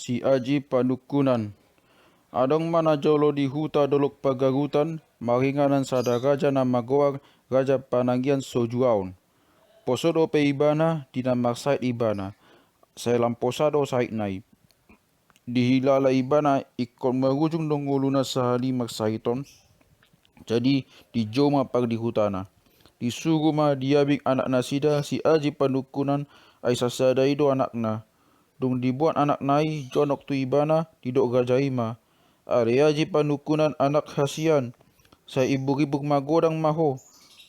si aji panukunan. Adong mana jolo di huta dolok pagagutan, maringanan sada raja nama goar, raja pananggian sojuaon. Posodo pe ibana, dinamak sait ibana. Saya lamposado sait nai. Dihilala ibana ikon merujung dong uluna sahali maksaiton. Jadi dijoma pag di hutana. Disuruh ma diabik anak nasida si aji panukunan ay sasada ido anakna. Dong dibuat anak nai jonok tu ibana didok gajaima. Are aji panukunan anak hasian. Saya ibu-ibu magodang maho.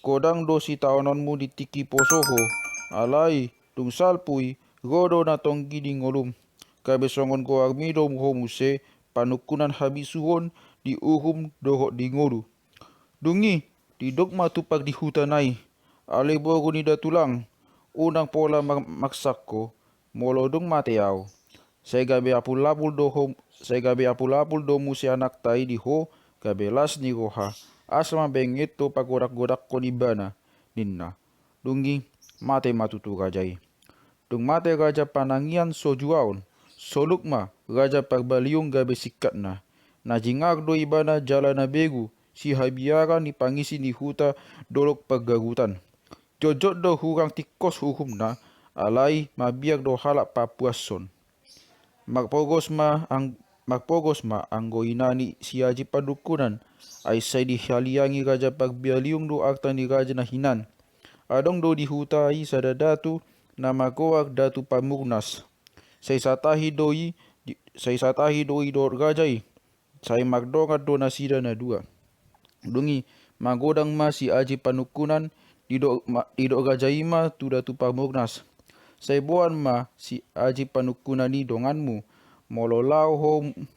Kodang do si taononmu ditiki posoho. Alai dung salpui godo na tonggi di ngolum. Kabesongon ko armido muho muse panukunan habisuhon di uhum dohok di ngolu. Dungi di dogma tupak di hutanai. Ale bogo ni datulang. Unang pola maksakko. Molodong mateau. Saya gabe apul-apul do muse anak tai di ho. Gabe las ni roha. Asma bengeto pagodak-godak ko ni bana. Ninna. Dungi mate matutu rajai. Dung mate raja panangian sojuaon. Solukma raja parbaliung gabe sikatna. Najingar do ibana jala na begu. Si habiara ni pangisi ni huta dolok pagagutan. Jojot do hurang tikos hukumna. Alai mabiak do halak papuason. Magpogos ma anggo inani si aji padukunan. Ay say di haliangi raja pagbialiung do akta ni raja na hinan. Adong do di huta ay sadadatu na magoak datu pamurnas. Say satahi doi do rajai. Say magdongat do nasida na dua. Dungi magodang ma si aji panukunan didok gajaima tu datu pamurnas. Say buan ma si aji panukunan ni donganmu. Mololau ho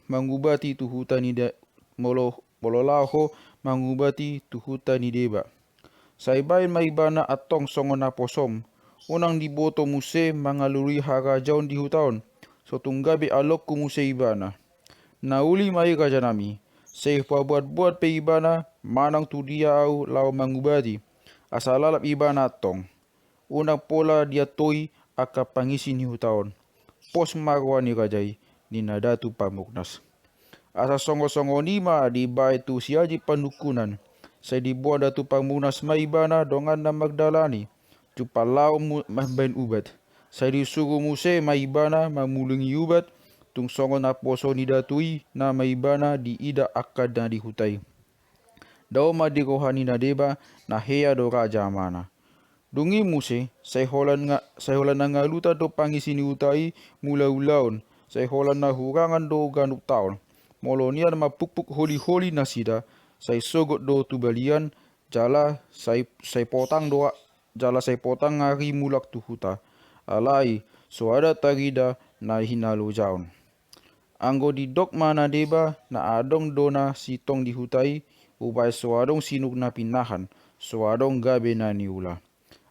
mangubati tu huta ni mololau ho mangubati tu huta ni deba. Say bain maibana atong songon aposom. Unang diboto muse mangaluri hara jaun di hutaon. So tunggabe alok ku muse ibana. Nauli mai gajanami. Say pabuat-buat pe ibana manang tu dia au lau mangubati. Asalalap ibana atong. Unang pola dia toi aka pangisi ni hutaon. Pos marwa ni rajai ni nadatu pamuknas. Asa songo-songo nima di baitu si aji panukunan. Say dibuat datu pamuknas maibana dongan na magdalani. Cupalau mahbain ubat. Say disuruh muse maibana mamulungi ubat. Tung songo na poso ni datui na maibana di ida akad na di hutai. Dao ma di rohani na deba na hea do raja mana. Dungi muse, say holan na ngaluta do pangisi ni utai mula ulaon. Say holan na hurangan do ganuk taon. Molonian mapukpuk holi-holi nasida. Say sogot do tubalian. Jala say potang doa. Jala say potang ngari mulak tu huta. Alai, so ada tagida na hinalo jaon. Anggo di dok mana deba na adong dona sitong di hutai. Ubay so adong sinuk na pinahan. So adong gabe na niula.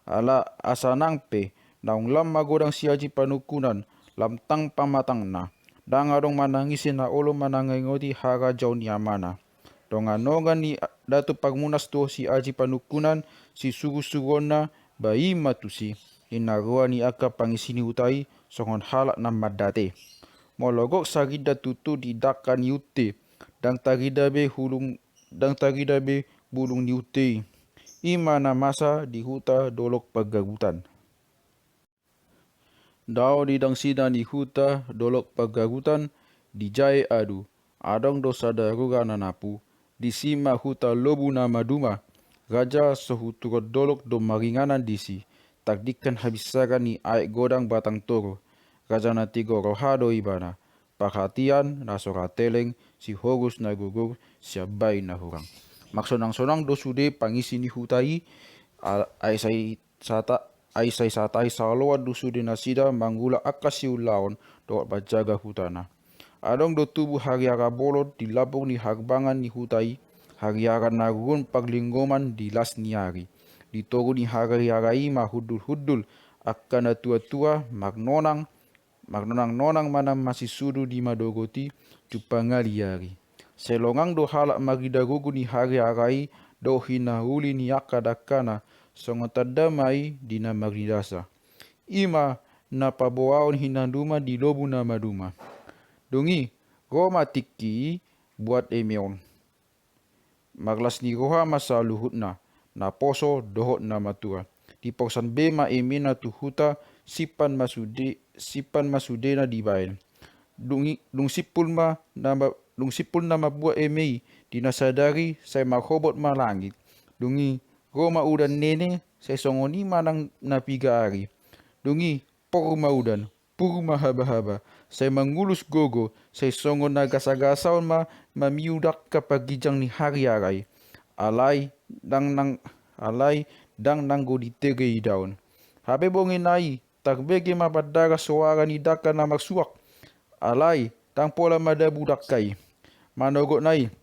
Ala asanang pe naung lam magodang si aji panukunan lamtang pamatang na. Dang adong manangisin na olo manangengoti hara jaun yamana. Donganongan ni datu pagmunas to si aji panukunan si sugu-sugon na bayi matusi. Inaroa ni aka pangisini utai songon halak na madate. Mologok sagida tutu di dakan yute. Dang tagida be bulung ni ute. Imana masa di huta dolok pagagutan. Dao di dang sida di huta dolok pagagutan di jai adu. Adong dosa daruga nanapu. Di sima huta lobu na maduma. Raja sohuturot dolok do maringanan disi. Takdikan habisakan ni aik godang batang toro. Raja na tigo rohado ibana. Perhatian na sorateleng si horus na gugur siabai na hurang. Maksonang-sonang do sude pangisi ni hutai ay say satai saloa do sude nasida manggula akasi ulaon do bajaga hutana. Adong do tubuh hariara bolot di labong ni harbangan ni hutai. Hariara nagun paglinggoman di las niari. Di togo ni hariarai mahudul-hudul akan na tua-tua magnonang mana masih sudu di madogoti cupangaliari. Selongang do halak magidagugu ni hariarai do hinahuli ni akadakana songotadamai dina magidasa. Ima na paboaon hinanduma di lobu na maduma. Dungi, Roma tiki buat emeon. Maglas ni roha masa luhut na poso dohot na matua. Di pausan bema eme na tuhuta sipan masude na dibain. Dung sipul na mabuat emei dinasadari saya mahobot malangit. Dungi Roma udan nene saya songoni manang napiga ari. Dungi poru maudan, puru mahaba-haba. Saya mengulus gogo, saya songon na gasa-gasaon mamiudak kapagijang ni hari arai. Alai dang nanggo ditegei daun. Habe bonge nai, tak bege mabadara suara ni daka na magsuak. Alai, tang pola madabu dakai. Manogot nai,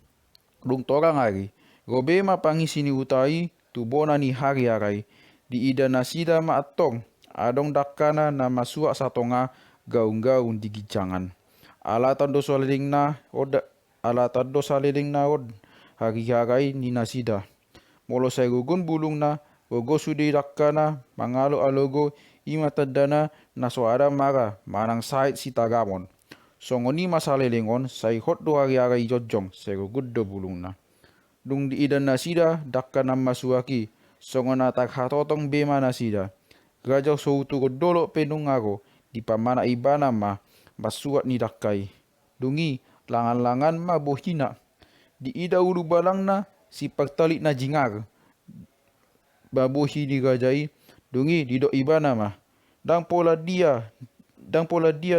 lung torang ari. Robe ma pangisi ni utai, tubona ni hari arai. Di ida nasida ma atong, adong dakana na masuak satonga gaung-gaung di gijangan. Ala tando saling na od hari harai ni nasida. Molo saya gugun bulung na gogo sudi dakana mangalo alogo ima tadana na suara mara manang sait si tagamon. Songoni masalelengon sai hot do hari harai jojong saya gugun do bulung na. Dung di idan nasida dakana masuaki songona tak hatotong bema nasida. Gajau soutu godolo penungago di pamana ibana masuat ni dakai. Dungi langan-langan bohina. Di ida ulu balang na si pagtalik na jingar. Babohi di gajai. Dungi didok ibana Dang pola dia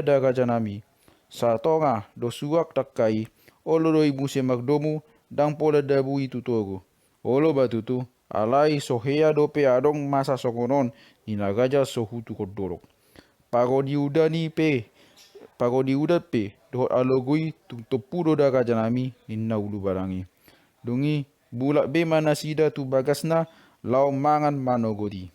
da gaja nami. Satonga do suak dakai. Olo do ibu se magdomu dang pola dabu itu togo. Olo batutu alai sohea dope adong masa sokonon ni nagaja sohutu kodorok. Pagodi udat pe dohot alogui tung topuro da kajanami ninna ulu barangi. Dungi bulak be mana sida tu bagasna lau mangan manogodi.